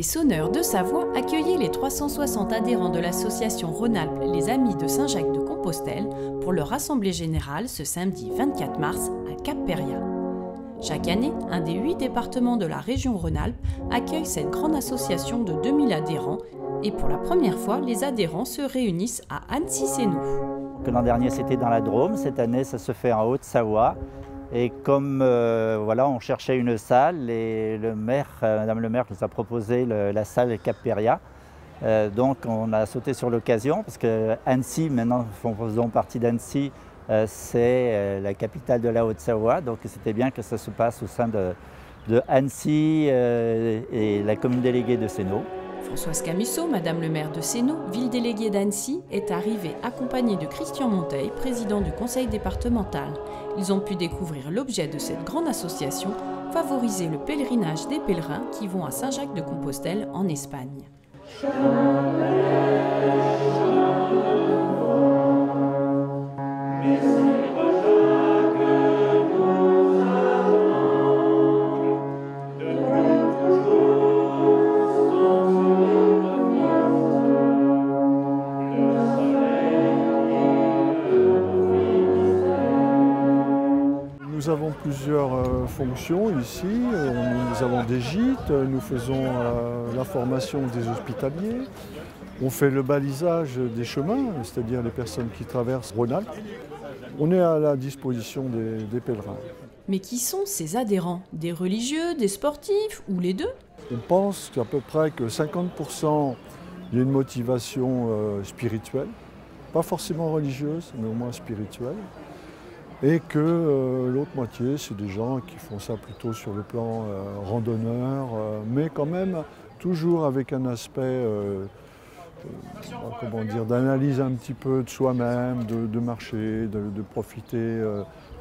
Sonneurs de Savoie accueillaient les 360 adhérents de l'association Rhône-Alpes Les Amis de Saint-Jacques-de-Compostelle pour leur assemblée générale ce samedi 24 mars à Cap-Péria. Chaque année, un des 8 départements de la région Rhône-Alpes accueille cette grande association de 2000 adhérents et pour la première fois, les adhérents se réunissent à Annecy-Sénou. L'an dernier, c'était dans la Drôme. Cette année, ça se fait en Haute-Savoie. Et comme voilà, on cherchait une salle, et Madame le maire nous a proposé la salle Cap-Péria. Donc on a sauté sur l'occasion parce que Annecy, maintenant faisons partie d'Annecy, c'est la capitale de la Haute-Savoie. Donc c'était bien que ça se passe au sein de Annecy et la commune déléguée de Sénou. Françoise Camisseau, Madame le maire de Sénou, ville déléguée d'Annecy, est arrivée accompagnée de Christian Monteil, président du conseil départemental. Ils ont pu découvrir l'objet de cette grande association, favoriser le pèlerinage des pèlerins qui vont à Saint-Jacques-de-Compostelle en Espagne. Nous avons plusieurs fonctions ici. Nous avons des gîtes, nous faisons la formation des hospitaliers, on fait le balisage des chemins, c'est-à-dire les personnes qui traversent Rhône-Alpes. On est à la disposition des pèlerins. Mais qui sont ces adhérents? Des religieux, des sportifs ou les deux? On pense qu'à peu près que 50% il y a une motivation spirituelle, pas forcément religieuse, mais au moins spirituelle. Et que l'autre moitié, c'est des gens qui font ça plutôt sur le plan randonneur, mais quand même toujours avec un aspect comment dire, d'analyse un petit peu de soi-même, de marcher, de profiter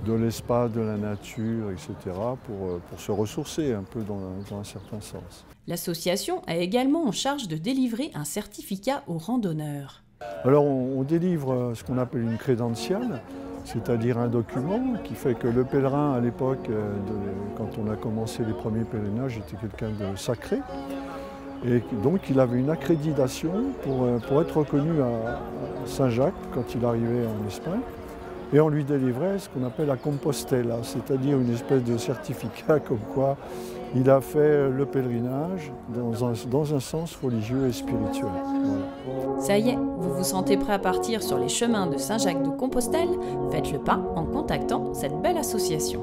de l'espace, de la nature, etc. pour se ressourcer un peu dans un certain sens. L'association a également en charge de délivrer un certificat aux randonneurs. Alors on délivre ce qu'on appelle une crédentiale, c'est-à-dire un document qui fait que le pèlerin, à l'époque, quand on a commencé les premiers pèlerinages, était quelqu'un de sacré. Et donc il avait une accréditation pour être reconnu à Saint-Jacques quand il arrivait en Espagne. Et on lui délivrait ce qu'on appelle la Compostela, c'est-à-dire une espèce de certificat comme quoi il a fait le pèlerinage dans un sens religieux et spirituel. Voilà. Ça y est, vous vous sentez prêt à partir sur les chemins de Saint-Jacques-de-Compostelle? Faites le pas en contactant cette belle association.